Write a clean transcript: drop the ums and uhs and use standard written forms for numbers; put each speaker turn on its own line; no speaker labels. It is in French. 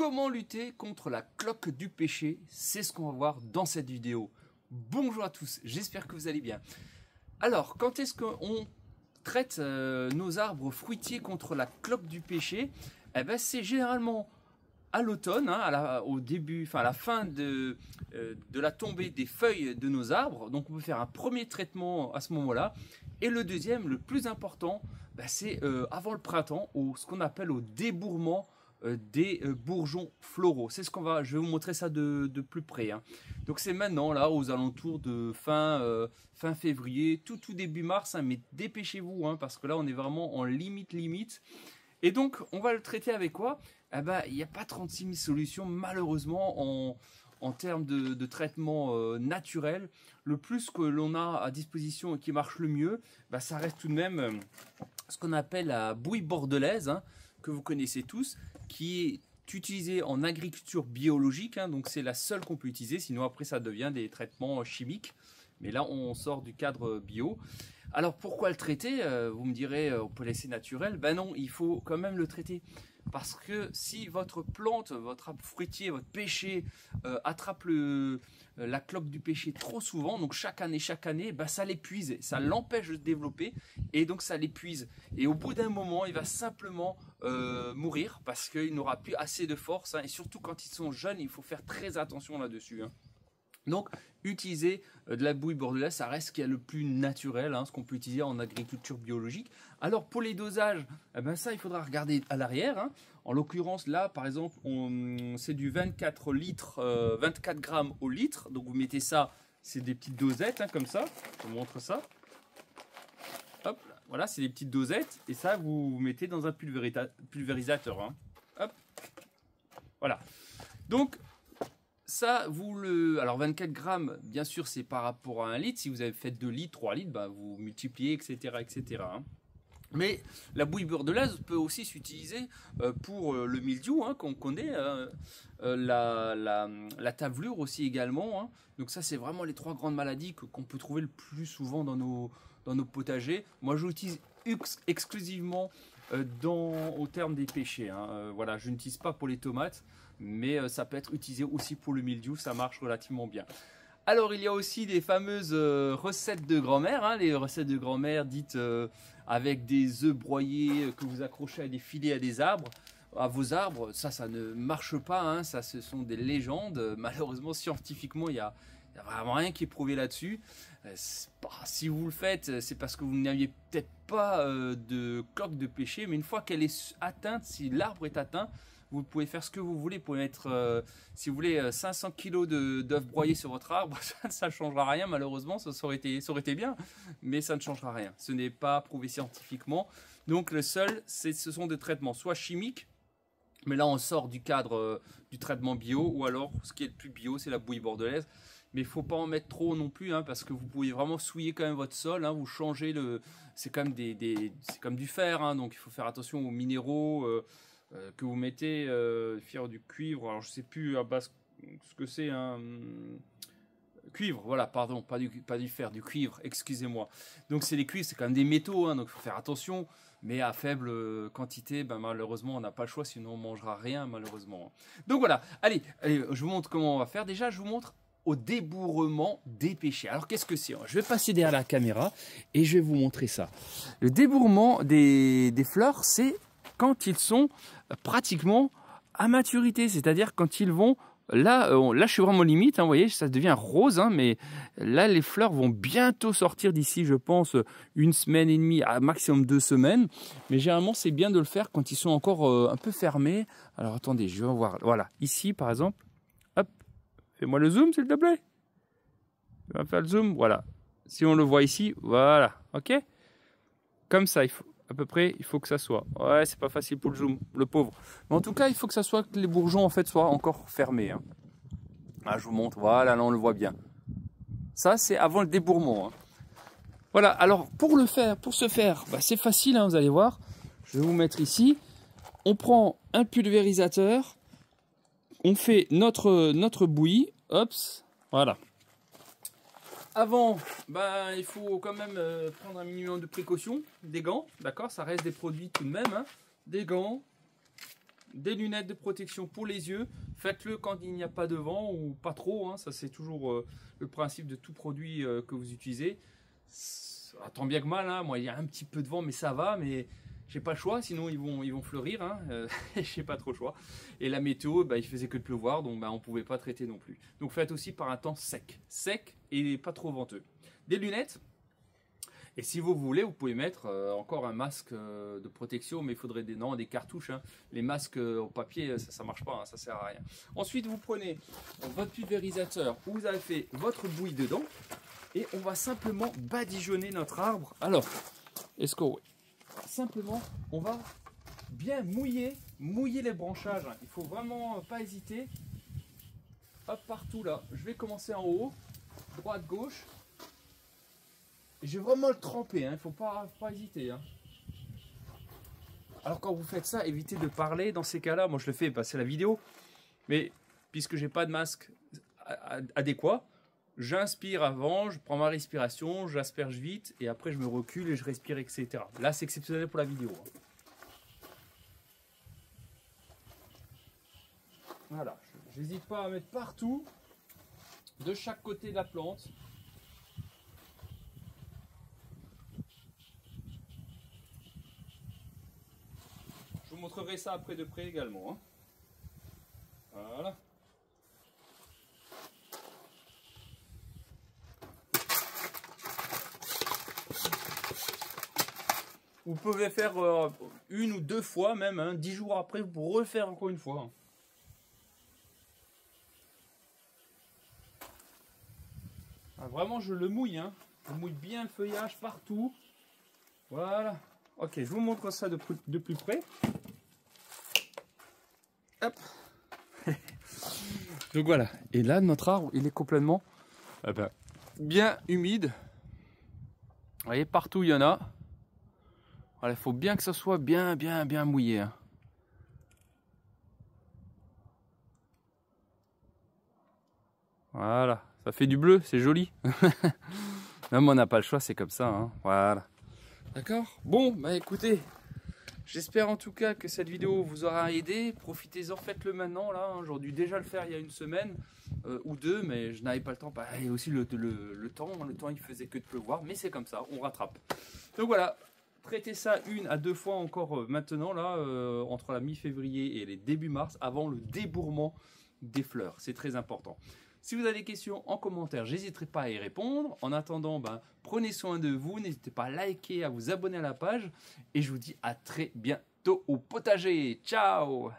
Comment lutter contre la cloque du pêcher? C'est ce qu'on va voir dans cette vidéo. Bonjour à tous, j'espère que vous allez bien. Alors, quand est-ce qu'on traite nos arbres fruitiers contre la cloque du pêcher? Eh ben, c'est généralement à l'automne, hein, à la fin de la tombée des feuilles de nos arbres. Donc, on peut faire un premier traitement à ce moment-là. Et le deuxième, le plus important, c'est avant le printemps, ce qu'on appelle au débourrement des bourgeons floraux. C'est je vais vous montrer ça de plus près, hein. Donc c'est maintenant, là, aux alentours de fin février, tout début mars, hein, mais dépêchez-vous, hein, parce que là, on est vraiment en limite. Et donc, on va le traiter avec quoi? Eh ben, il n'y a pas 36 000 solutions, malheureusement, en termes de traitement naturel. Le plus que l'on a à disposition et qui marche le mieux, ça reste tout de même ce qu'on appelle la bouille bordelaise, hein, que vous connaissez tous, qui est utilisée en agriculture biologique, hein, donc c'est la seule qu'on peut utiliser, sinon après ça devient des traitements chimiques. Mais là, on sort du cadre bio. Alors pourquoi le traiter? Vous me direz, on peut laisser naturel. Ben non, il faut quand même le traiter. Parce que si votre plante, votre arbre fruitier, votre pêcher attrape la cloque du pêcher trop souvent, donc chaque année, ça l'épuise, ça l'empêche de se développer et donc ça l'épuise. Et au bout d'un moment, il va simplement mourir parce qu'il n'aura plus assez de force, hein, et surtout quand ils sont jeunes, il faut faire très attention là-dessus, hein. Donc, utiliser de la bouille bordelaise, ça reste ce qu'il y a le plus naturel, hein, ce qu'on peut utiliser en agriculture biologique. Alors, pour les dosages, ça, il faudra regarder à l'arrière, hein. En l'occurrence, là, par exemple, c'est du 24 grammes au litre. Donc, vous mettez ça, c'est des petites dosettes, hein, comme ça. Je vous montre ça. Hop, voilà, c'est des petites dosettes. Et ça, vous mettez dans un pulvérisateur, hein. Hop, voilà. Donc, ça, alors 24 grammes, bien sûr, c'est par rapport à 1 litre. Si vous avez fait 2 litres, 3 litres, vous multipliez, etc. hein. Mais la bouille bordelaise peut aussi s'utiliser pour le mildiou, hein, qu'on connaît, la tavelure aussi également, hein. Donc ça, c'est vraiment les 3 grandes maladies qu'on peut trouver le plus souvent dans nos potagers. Moi, je l'utilise exclusivement au terme des pêchers, hein. Voilà, je n'utilise pas pour les tomates, mais ça peut être utilisé aussi pour le mildiou, ça marche relativement bien. Alors, il y a aussi des fameuses recettes de grand-mère, hein, les recettes de grand-mère dites avec des œufs broyés que vous accrochez à des filets à vos arbres. Ça ne marche pas, hein, ça, ce sont des légendes. Malheureusement, scientifiquement, il n'y a vraiment rien qui est prouvé là-dessus. Si vous le faites, c'est parce que vous n'aviez peut-être pas de cloque de pêcher, mais une fois qu'elle est atteinte, si l'arbre est atteint, vous pouvez faire ce que vous voulez. Vous pouvez mettre, si vous voulez, 500 kg d'œufs broyés sur votre arbre, ça ne changera rien, malheureusement. Ça aurait été bien, mais ça ne changera rien. Ce n'est pas prouvé scientifiquement. Donc le seul, ce sont des traitements soit chimiques, mais là on sort du cadre du traitement bio, ou alors ce qui est le plus bio, c'est la bouille bordelaise. Mais il ne faut pas en mettre trop non plus, hein, parce que vous pouvez vraiment souiller quand même votre sol, hein, vous changez c'est comme c'est comme du fer, hein, donc il faut faire attention aux minéraux que vous mettez, faire du cuivre. Alors je sais plus à base ce que c'est, un cuivre, voilà, pardon, pas du fer, du cuivre, excusez-moi. Donc c'est les cuivres, c'est quand même des métaux, hein, donc il faut faire attention, mais à faible quantité, malheureusement on n'a pas le choix, sinon on mangera rien, malheureusement. Donc voilà, allez, je vous montre comment on va faire. Déjà, je vous montre au débourrement des pêchers. Alors qu'est-ce que c'est? Je vais passer derrière la caméra et je vais vous montrer ça. Le débourrement des fleurs, c'est quand ils sont pratiquement à maturité, c'est-à-dire quand ils vont, là je suis vraiment limite, hein, vous voyez, ça devient rose, hein, mais là les fleurs vont bientôt sortir d'ici, je pense, 1 semaine et demie, à maximum 2 semaines, mais généralement c'est bien de le faire quand ils sont encore un peu fermés. Alors attendez, je vais voir, voilà, ici par exemple, hop, fais-moi le zoom s'il te plaît, on va faire le zoom, voilà, si on le voit ici, voilà, ok, comme ça, à peu près, il faut que ça soit. Ouais, c'est pas facile pour le zoom, le pauvre. Mais en tout cas, il faut que les bourgeons en fait soient encore fermés, hein. Ah, je vous montre. Voilà, là on le voit bien. Ça, c'est avant le débourrement, hein. Voilà. Alors pour ce faire, c'est facile, hein, vous allez voir. Je vais vous mettre ici. On prend un pulvérisateur. On fait notre bouillie. Hop, voilà. Avant, il faut quand même prendre un minimum de précaution, des gants, d'accord, ça reste des produits tout de même, hein, des gants, des lunettes de protection pour les yeux. Faites-le quand il n'y a pas de vent ou pas trop, hein. Ça c'est toujours le principe de tout produit que vous utilisez. Tant bien que mal, hein. Moi il y a un petit peu de vent mais ça va, mais j'ai pas le choix, sinon ils vont fleurir, hein. J'ai pas trop le choix. Et la météo, bah, il faisait que de pleuvoir, donc bah, on pouvait pas traiter non plus. Donc faites aussi par un temps sec et pas trop venteux. Des lunettes. Et si vous voulez, vous pouvez mettre encore un masque de protection, mais il faudrait des cartouches, hein. Les masques au papier, ça marche pas, hein, ça sert à rien. Ensuite, vous prenez votre pulvérisateur où vous avez fait votre bouillie dedans et on va simplement badigeonner notre arbre. Alors, est-ce que simplement, on va bien mouiller les branchages. Il faut vraiment pas hésiter. Hop, partout là. Je vais commencer en haut, droite, gauche. Et je vais vraiment le tremper, hein. Il ne faut pas hésiter, hein. Alors quand vous faites ça, évitez de parler dans ces cas-là. Moi je le fais, passer la vidéo. Mais puisque j'ai pas de masque adéquat, j'inspire avant, je prends ma respiration, j'asperge vite et après je me recule et je respire, etc. Là c'est exceptionnel pour la vidéo, hein. Voilà, j'hésite pas à mettre partout, de chaque côté de la plante. Je vous montrerai ça après de près également, hein. Voilà. Vous pouvez faire une ou deux fois même, hein, 10 jours après, vous pouvez refaire encore une fois. Ah, vraiment, je le mouille, hein. Je mouille bien le feuillage partout. Voilà. Ok, je vous montre ça de plus près. Hop. Donc voilà. Et là, notre arbre, il est complètement bien humide. Vous voyez, partout il y en a. Voilà, il faut bien que ça soit bien mouillé, hein. Voilà, ça fait du bleu, c'est joli. Même on n'a pas le choix, c'est comme ça, hein. Voilà. D'accord. Bon, bah écoutez, j'espère en tout cas que cette vidéo vous aura aidé. Profitez-en, faites-le maintenant. Là, hein. J'aurais dû déjà le faire il y a une semaine ou deux, mais je n'avais pas le temps. Bah, et aussi le temps, il faisait que de pleuvoir, mais c'est comme ça, on rattrape. Donc voilà, traitez ça 1 à 2 fois encore maintenant, là, entre la mi-février et les débuts mars, avant le débourrement des fleurs. C'est très important. Si vous avez des questions en commentaire, j'hésiterai pas à y répondre. En attendant, prenez soin de vous. N'hésitez pas à liker, à vous abonner à la page. Et je vous dis à très bientôt au potager. Ciao!